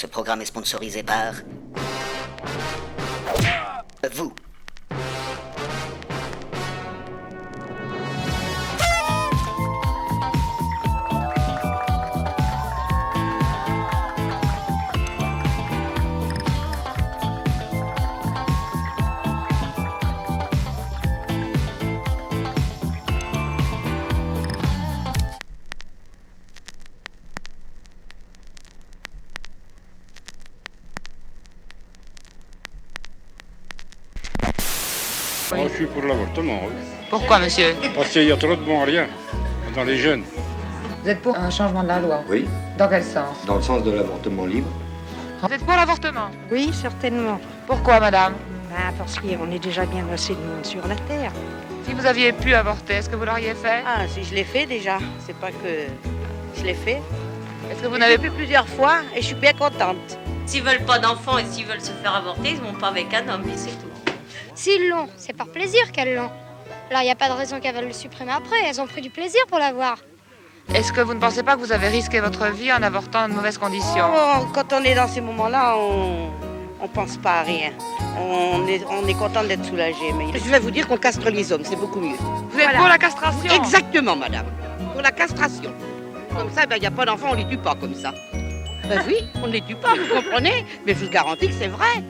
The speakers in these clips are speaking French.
Ce programme est sponsorisé par... vous. Moi, je suis pour l'avortement, oui. Pourquoi, monsieur? Parce qu'il y a trop de bons rien dans les jeunes. Vous êtes pour un changement de la loi? Oui, Dans quel sens? dans le sens de l'avortement libre. Vous êtes pour l'avortement? Oui, certainement. Pourquoi, madame? Parce qu'on est déjà bien assez de monde sur la Terre. Si vous aviez pu avorter, est-ce que vous l'auriez fait? Ah, si je l'ai fait déjà. C'est pas que je l'ai fait. Est-ce que vous Je n'avez l'ai fait plusieurs fois et je suis bien contente. S'ils veulent pas d'enfants et s'ils veulent se faire avorter, ils vont pas avec un homme et c'est tout. S'ils l'ont, c'est par plaisir qu'elles l'ont. Alors il n'y a pas de raison qu'elles veulent le supprimer après, elles ont pris du plaisir pour l'avoir. Est-ce que vous ne pensez pas que vous avez risqué votre vie en avortant de mauvaises conditions? Oh, quand on est dans ces moments-là, on pense pas à rien. On est content d'être soulagé. Mais je vais vous dire qu'on castre les hommes, c'est beaucoup mieux. Vous êtes pour la castration? Exactement, madame. Pour la castration. Comme ça, il n'y a pas d'enfants, on les tue pas comme ça. Ben oui, on les tue pas, vous comprenez? Mais je vous garantis que c'est vrai.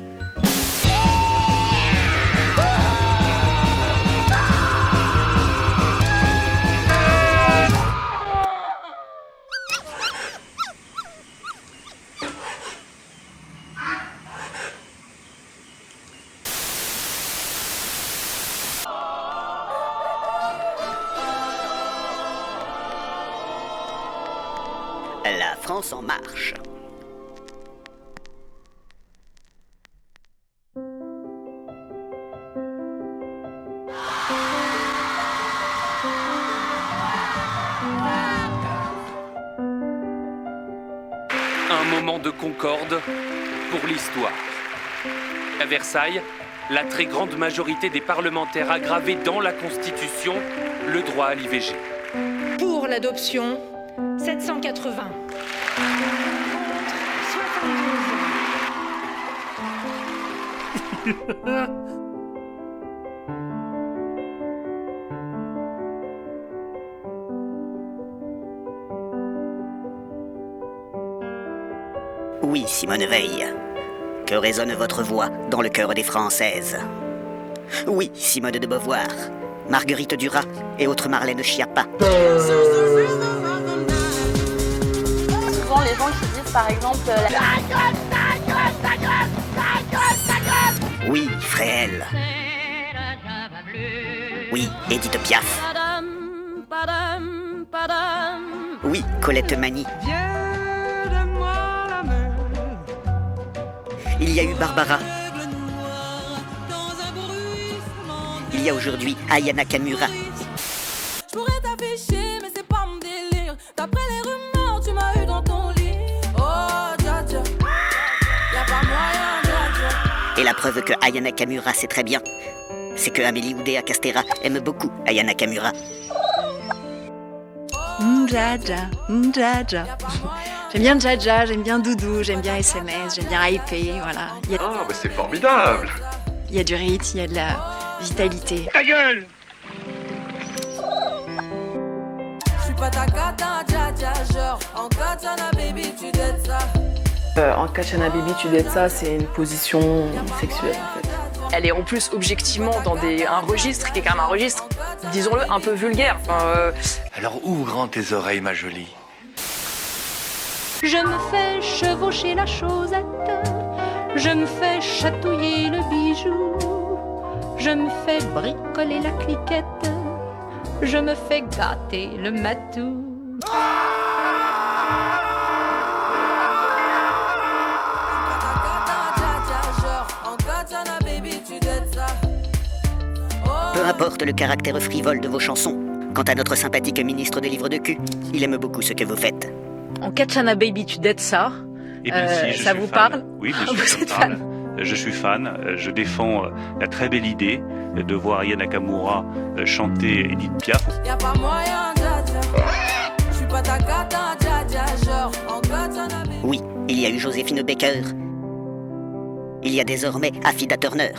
La France en marche. Un moment de concorde pour l'histoire. À Versailles, la très grande majorité des parlementaires a gravé dans la Constitution le droit à l'IVG. Pour l'adoption, 780. Contre 72. Oui, Simone Veil. Que résonne votre voix dans le cœur des Françaises. Oui, Simone de Beauvoir, Marguerite Duras et autres Marlène Schiappa. Souvent, les gens qui disent, par exemple, Oui, Fréhel. Oui, Édith Piaf. Oui, Colette Mani. Il y a eu Barbara. Il y a aujourd'hui Aya Nakamura. Je pourrais t'afficher, mais c'est pas mon délire. D'après les rumeurs, tu m'as eu dans ton lit. Oh, dja dja. Y'a pas moyen, dja dja. Et la preuve que Aya Nakamura sait très bien, c'est que Amélie Oudéa Castéra aime beaucoup Aya Nakamura. Dja dja. J'aime bien Dja, j'aime bien Doudou, j'aime bien SMS, j'aime bien IP, voilà. Ah, bah c'est formidable! Il y a du rythme, il y a de la vitalité. Ta gueule! Je suis pas ta cata, dja dja, genre. En katana, baby, tu dettes ça. En katana, baby, tu dettes ça, c'est une position sexuelle, en fait. Elle est en plus objectivement dans un registre qui est quand même un registre, disons-le, un peu vulgaire. Alors ouvre tes oreilles, ma jolie. Je me fais chevaucher la chosette, je me fais chatouiller le bijou, je me fais bricoler la cliquette, je me fais gâter le matou. Peu importe le caractère frivole de vos chansons, quant à notre sympathique ministre des livres de cul, il aime beaucoup ce que vous faites. En Katana Baby, tu dettes ça. Ça vous parle? Oui, bien sûr, ça me parle. Je suis fan. Je défends la très belle idée de voir Aya Nakamura chanter Édith Piaf. Y'a pas moyen, dja dja. Je suis pas ta cata, dja dja, genre. En katana, baby. Oui, Il y a eu Joséphine Baker. Il y a désormais Affida Turner.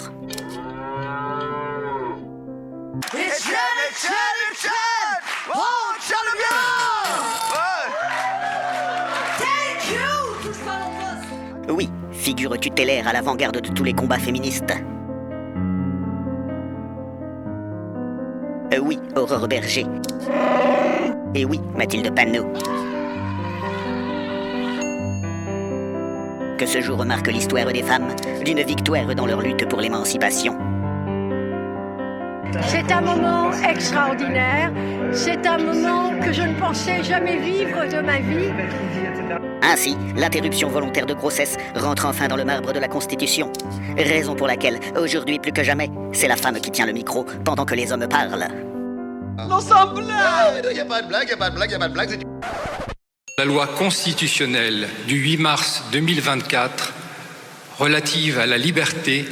Oui, figure tutélaire à l'avant-garde de tous les combats féministes. Oui, Aurore Berger. Et oui, Mathilde Panot. Que ce jour remarque l'histoire des femmes, d'une victoire dans leur lutte pour l'émancipation. C'est un moment extraordinaire, c'est un moment que je ne pensais jamais vivre de ma vie. Ainsi, l'interruption volontaire de grossesse rentre enfin dans le marbre de la Constitution. Raison pour laquelle, aujourd'hui plus que jamais, c'est la femme qui tient le micro pendant que les hommes parlent. Non, sans blague! Y a pas de blague, y a pas de blague, y a pas de blague. La loi constitutionnelle du 8 mars 2024 relative à la liberté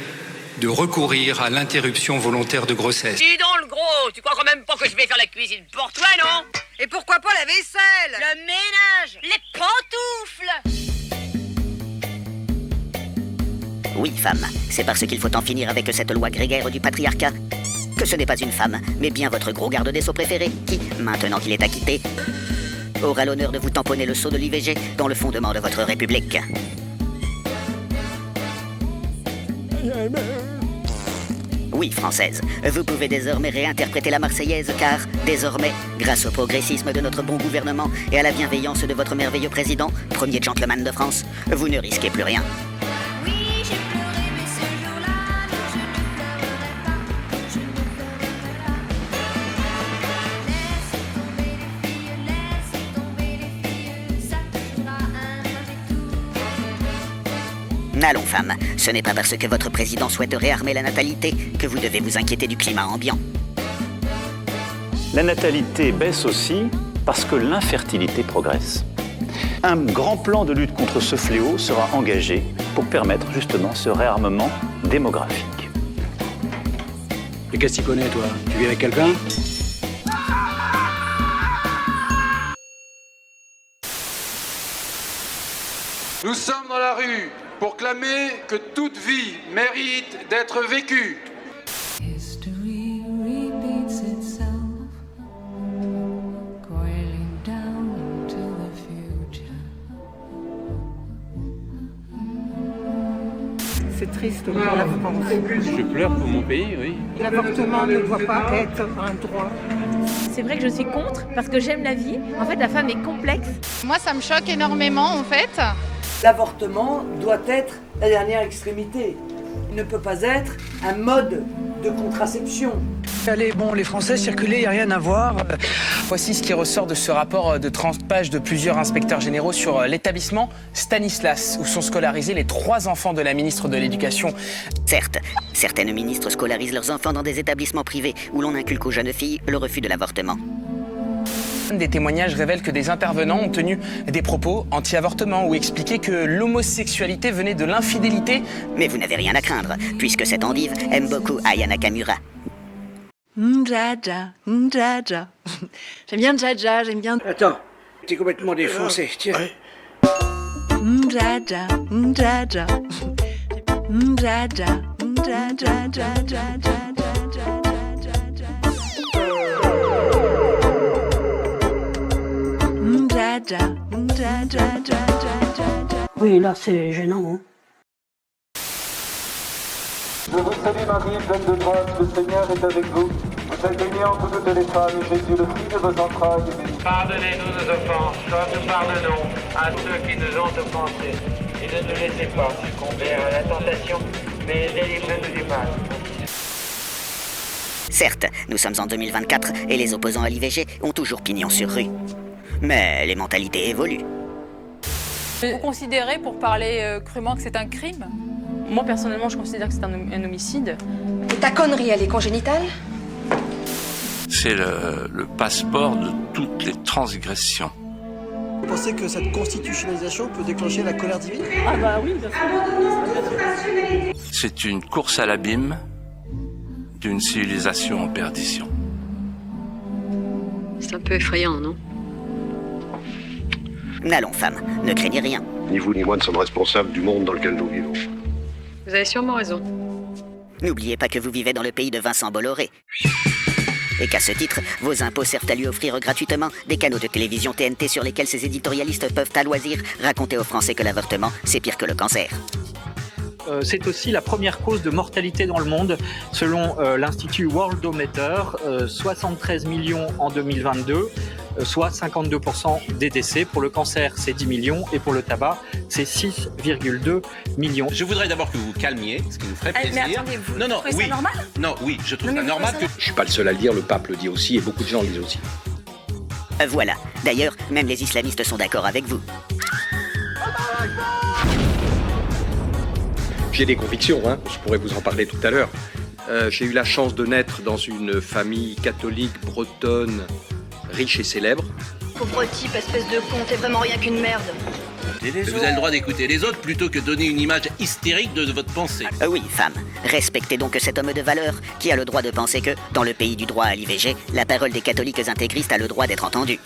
de recourir à l'interruption volontaire de grossesse. Dis donc le gros, tu crois quand même pas que je vais faire la cuisine pour toi, non? Et pourquoi pas la vaisselle? Le ménage, les pantoufles. Oui, femme, c'est parce qu'il faut en finir avec cette loi grégaire du patriarcat que ce n'est pas une femme, mais bien votre gros garde des Sceaux préféré qui, maintenant qu'il est acquitté, aura l'honneur de vous tamponner le sceau de l'IVG dans le fondement de votre République. Oui, française, vous pouvez désormais réinterpréter la Marseillaise car, désormais, grâce au progressisme de notre bon gouvernement et à la bienveillance de votre merveilleux président, premier gentleman de France, vous ne risquez plus rien. Allons, femme, ce n'est pas parce que votre président souhaite réarmer la natalité que vous devez vous inquiéter du climat ambiant. La natalité baisse aussi parce que l'infertilité progresse. Un grand plan de lutte contre ce fléau sera engagé pour permettre justement ce réarmement démographique. Et qu'est-ce que tu connais, toi? Tu vis avec quelqu'un? Nous sommes dans la rue pour clamer que toute vie mérite d'être vécue. C'est triste pour la France. Je pleure pour mon pays, oui. L'avortement ne doit pas être un droit. C'est vrai que je suis contre parce que j'aime la vie. En fait, la femme est complexe. Moi, ça me choque énormément, en fait. L'avortement doit être la dernière extrémité. Il ne peut pas être un mode de contraception. Allez, bon, les Français circuler, il n'y a rien à voir. Voici ce qui ressort de ce rapport de 30 pages de plusieurs inspecteurs généraux sur l'établissement Stanislas, où sont scolarisés les 3 enfants de la ministre de l'Éducation. Certes, certaines ministres scolarisent leurs enfants dans des établissements privés où l'on inculque aux jeunes filles le refus de l'avortement. Des témoignages révèlent que des intervenants ont tenu des propos anti-avortement ou expliqué que l'homosexualité venait de l'infidélité. Mais vous n'avez rien à craindre, puisque cette endive aime beaucoup Aya Nakamura. Jaja, Jaja. J'aime bien Jaja, j'aime bien... Attends, t'es complètement défoncé, tiens. Jaja, Jaja. Jaja, Jaja, Jaja, Oui, là, c'est gênant. Hein. Je vous salue Marie, pleine de grâce, le Seigneur est avec vous. Vous êtes bénie entre toutes les femmes, et Jésus, le fruit de vos entrailles, est béni. Pardonnez-nous nos offenses, comme nous pardonnons à ceux qui nous ont offensés. Et ne nous laissez pas succomber à la tentation, mais délivrez-nous du mal. Certes, nous sommes en 2024 et les opposants à l'IVG ont toujours pignon sur rue. Mais les mentalités évoluent. Vous considérez, pour parler crûment, que c'est un crime? Moi, personnellement, je considère que c'est un homicide. Et ta connerie, elle est congénitale? C'est le passeport de toutes les transgressions. Vous pensez que cette constitutionnalisation peut déclencher la colère divine? Ah bah oui, bien sûr. C'est une course à l'abîme d'une civilisation en perdition. C'est un peu effrayant, non? N'allons, femme, ne craignez rien. Ni vous ni moi ne sommes responsables du monde dans lequel nous vivons. Vous avez sûrement raison. N'oubliez pas que vous vivez dans le pays de Vincent Bolloré. Et qu'à ce titre, vos impôts servent à lui offrir gratuitement des canaux de télévision TNT sur lesquels ses éditorialistes peuvent à loisir raconter aux Français que l'avortement, c'est pire que le cancer. C'est aussi la première cause de mortalité dans le monde, selon l'Institut Worldometer, 73 millions en 2022, soit 52% des décès. Pour le cancer, c'est 10 millions, et pour le tabac, c'est 6,2 millions. Je voudrais d'abord que vous vous calmiez, ce qui nous ferait plaisir. Mais attendez, vous non, trouvez oui. ça normal? Non, oui, je trouve ça normal que... Je suis pas le seul à le dire, le pape le dit aussi, et beaucoup de gens le disent aussi. Voilà. D'ailleurs, même les islamistes sont d'accord avec vous. J'ai des convictions, hein. Je pourrais vous en parler tout à l'heure. J'ai eu la chance de naître dans une famille catholique bretonne, riche et célèbre. Pauvre type, espèce de con, t'es vraiment rien qu'une merde. Vous avez le droit d'écouter les autres plutôt que de donner une image hystérique de votre pensée. Oui, femme. Respectez donc cet homme de valeur qui a le droit de penser que, dans le pays du droit à l'IVG, la parole des catholiques intégristes a le droit d'être entendue.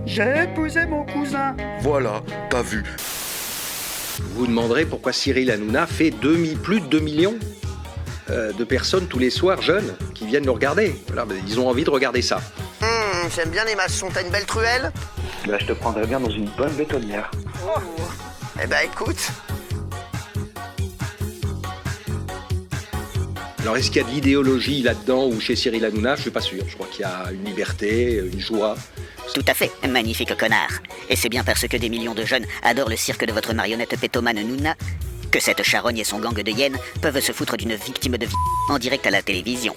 J'ai épousé mon cousin. Voilà, t'as vu. Vous vous demanderez pourquoi Cyril Hanouna fait plus de 2 millions de personnes tous les soirs jeunes qui viennent le regarder. Voilà, ils ont envie de regarder ça. J'aime bien les maçons, t'as une belle truelle? Là, je te prendrais bien dans une bonne bétonnière. Oh. Eh ben, écoute. Alors, est-ce qu'il y a de l'idéologie là-dedans ou chez Cyril Hanouna? Je suis pas sûr. Je crois qu'il y a une liberté, une joie. Tout à fait, magnifique connard. Et c'est bien parce que des millions de jeunes adorent le cirque de votre marionnette pétomane Nouna que cette charogne et son gang de hyènes peuvent se foutre d'une victime de vie en direct à la télévision.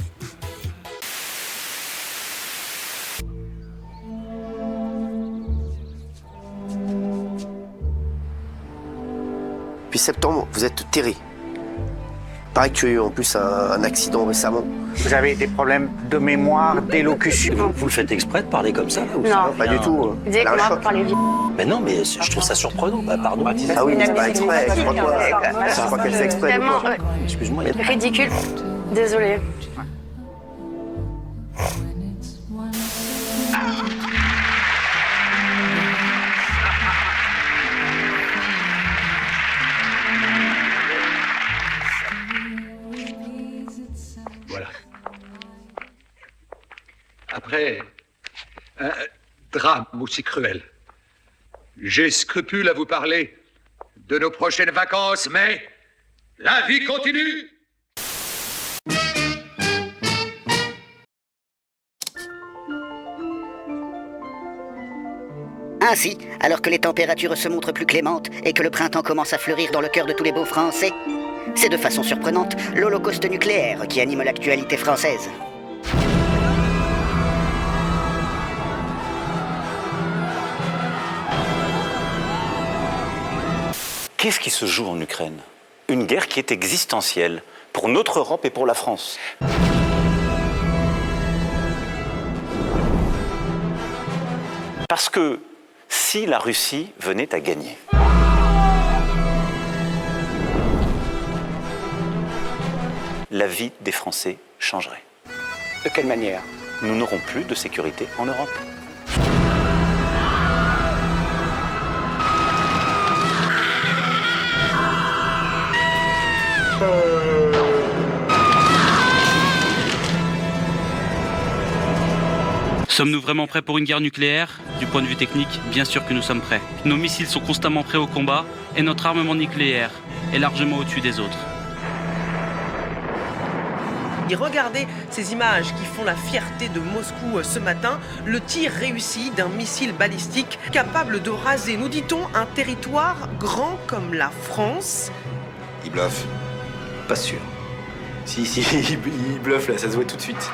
Depuis septembre, vous êtes terré. Pareil que tu as eu en plus un accident récemment. Vous avez des problèmes de mémoire, d'élocution. Vous le faites exprès de parler comme ça là, ou Non, ça pas du tout. Vous disiez comment vous parlez vite. Mais non, mais je trouve ça surprenant. Bah, pardon. Ah oui, mais c'est pas exprès. Je crois qu'elle fait exprès. Tellement Excuse-moi. ridicule. Désolée. Voilà. Après un drame aussi cruel, j'ai scrupule à vous parler de nos prochaines vacances, mais la vie continue. Ainsi, alors que les températures se montrent plus clémentes et que le printemps commence à fleurir dans le cœur de tous les beaux Français, c'est de façon surprenante l'holocauste nucléaire qui anime l'actualité française. Qu'est-ce qui se joue en Ukraine? Une guerre qui est existentielle pour notre Europe et pour la France. Parce que si la Russie venait à gagner, la vie des Français changerait. De quelle manière? Nous n'aurons plus de sécurité en Europe. Sommes-nous vraiment prêts pour une guerre nucléaire? Du point de vue technique, bien sûr que nous sommes prêts. Nos missiles sont constamment prêts au combat et notre armement nucléaire est largement au-dessus des autres. Et regardez ces images qui font la fierté de Moscou ce matin, le tir réussi d'un missile balistique capable de raser, nous dit-on, un territoire grand comme la France. Il bluffe. Pas sûr. Si, il bluffe là, ça se voit tout de suite.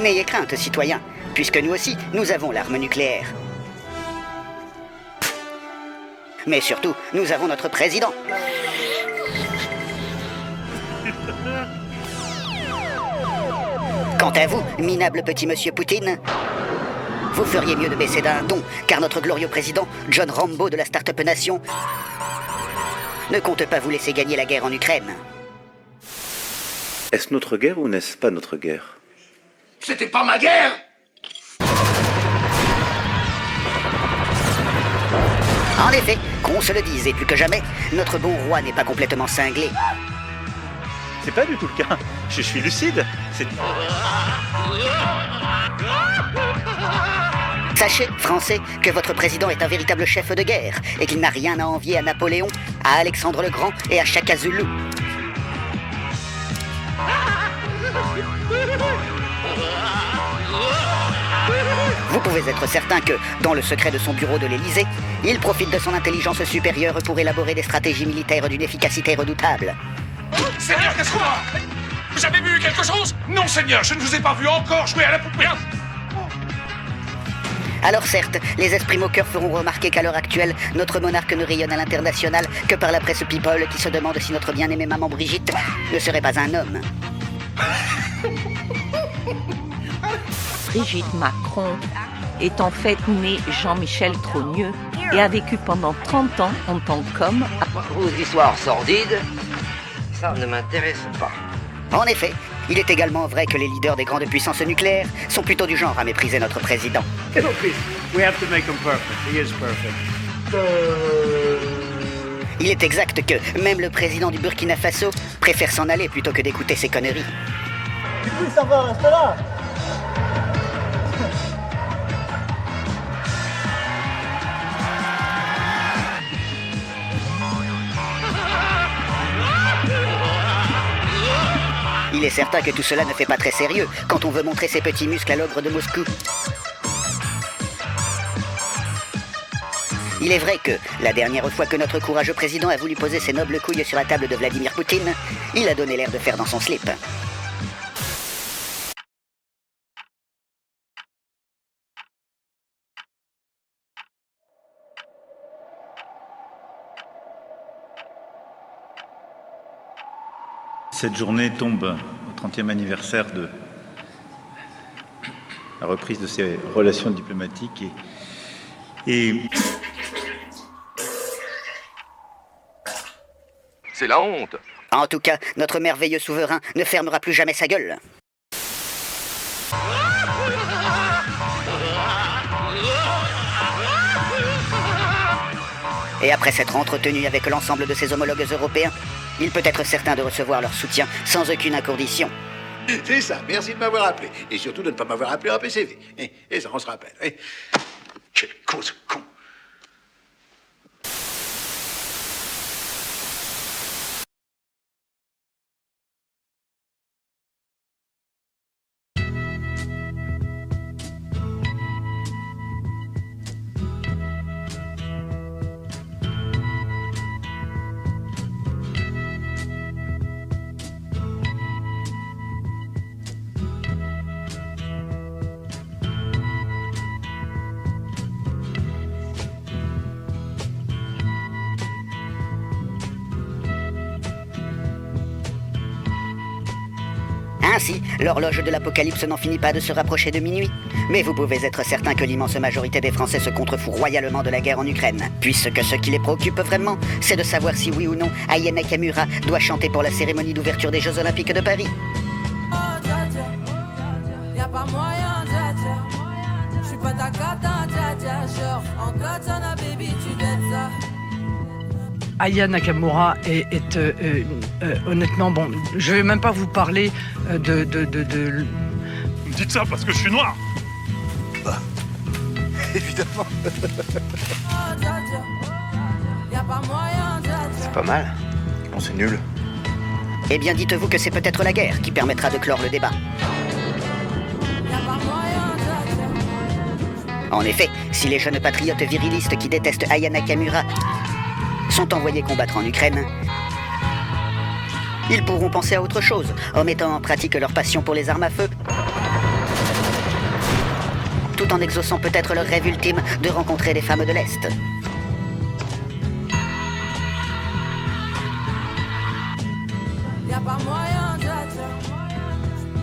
N'ayez crainte, citoyens, puisque nous aussi, nous avons l'arme nucléaire. Mais surtout, nous avons notre président. Quant à vous, minable petit monsieur Poutine, vous feriez mieux de baisser d'un ton, car notre glorieux président, John Rambo de la Start-up Nation, ne compte pas vous laisser gagner la guerre en Ukraine. Est-ce notre guerre ou n'est-ce pas notre guerre? C'était pas ma guerre. En effet, qu'on se le dise, et plus que jamais, notre bon roi n'est pas complètement cinglé. C'est pas du tout le cas. Je suis lucide. Sachez, Français, que votre président est un véritable chef de guerre et qu'il n'a rien à envier à Napoléon, à Alexandre le Grand et à Shaka Zulu. Vous pouvez être certain que, dans le secret de son bureau de l'Élysée, il profite de son intelligence supérieure pour élaborer des stratégies militaires d'une efficacité redoutable. Seigneur, qu'est-ce qu'on a? Vous avez vu quelque chose? Non, Seigneur, je ne vous ai pas vu encore jouer à la poupée. Alors certes, les esprits moqueurs feront remarquer qu'à l'heure actuelle, notre monarque ne rayonne à l'international que par la presse people qui se demande si notre bien-aimée maman Brigitte ne serait pas un homme. Brigitte Macron est en fait née Jean-Michel Trogneux et a vécu pendant 30 ans en tant qu'homme. Vos histoires sordides, ça ne m'intéresse pas. En effet, il est également vrai que les leaders des grandes puissances nucléaires sont plutôt du genre à mépriser notre président. We have to make him perfect. He is perfect. Il est exact que même le président du Burkina Faso préfère s'en aller plutôt que d'écouter ces conneries. Oui, ça va, reste là. Il est certain que tout cela ne fait pas très sérieux quand on veut montrer ses petits muscles à l'ogre de Moscou. Il est vrai que, la dernière fois que notre courageux président a voulu poser ses nobles couilles sur la table de Vladimir Poutine, il a donné l'air de faire dans son slip. Cette journée tombe au 30e anniversaire de la reprise de ces relations diplomatiques et C'est la honte. En tout cas, notre merveilleux souverain ne fermera plus jamais sa gueule. Et après s'être entretenu avec l'ensemble de ses homologues européens, il peut être certain de recevoir leur soutien sans aucune incondition. C'est ça, merci de m'avoir appelé. Et surtout de ne pas m'avoir appelé en PCV. Et ça, on se rappelle. Quelle cause con. Ainsi, l'horloge de l'apocalypse n'en finit pas de se rapprocher de minuit. Mais vous pouvez être certain que l'immense majorité des Français se contrefout royalement de la guerre en Ukraine, puisque ce qui les préoccupe vraiment, c'est de savoir si oui ou non Aya Nakamura doit chanter pour la cérémonie d'ouverture des Jeux Olympiques de Paris. Aya Nakamura est honnêtement, bon, je vais même pas vous parler de... Vous me dites ça parce que je suis noir. Bah, évidemment. C'est pas mal. Bon, c'est nul. Eh bien, dites-vous que c'est peut-être la guerre qui permettra de clore le débat. En effet, si les jeunes patriotes virilistes qui détestent Aya Nakamura sont envoyés combattre en Ukraine, ils pourront penser à autre chose, en mettant en pratique leur passion pour les armes à feu, tout en exaucant peut-être leur rêve ultime de rencontrer des femmes de l'Est.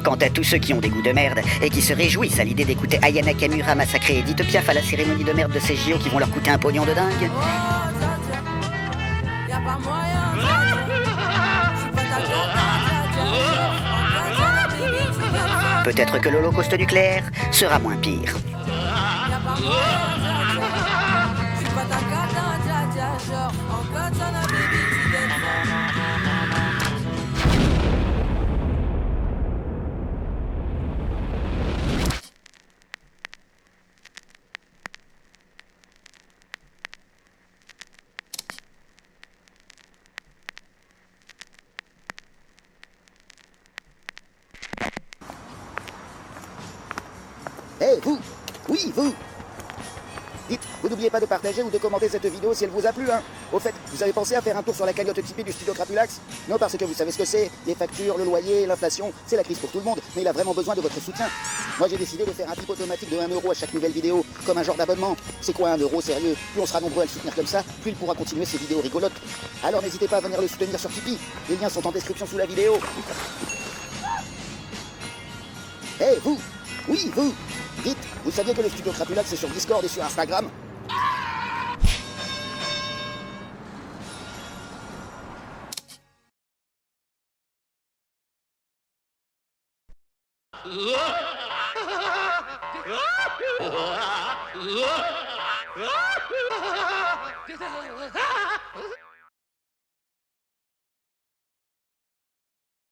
Quant à tous ceux qui ont des goûts de merde et qui se réjouissent à l'idée d'écouter Aya Nakamura massacrer Edith Piaf à la cérémonie de merde de ces JO qui vont leur coûter un pognon de dingue, peut-être que l'holocauste nucléaire sera moins pire. Hé, vous! Oui, vous! Dites, vous n'oubliez pas de partager ou de commenter cette vidéo si elle vous a plu, hein. Au fait, vous avez pensé à faire un tour sur la cagnotte Tipeee du studio Crapulax? Non, parce que vous savez ce que c'est, les factures, le loyer, l'inflation, c'est la crise pour tout le monde, mais il a vraiment besoin de votre soutien. Moi j'ai décidé de faire un type automatique de 1 € à chaque nouvelle vidéo, comme un genre d'abonnement. C'est quoi 1 €, sérieux? Plus on sera nombreux à le soutenir comme ça, plus il pourra continuer ses vidéos rigolotes. Alors n'hésitez pas à venir le soutenir sur Tipeee, les liens sont en description sous la vidéo. Hé, vous! Oui, vous! Dites, vous saviez que le studio Crapulax c'est sur Discord et sur Instagram? Ah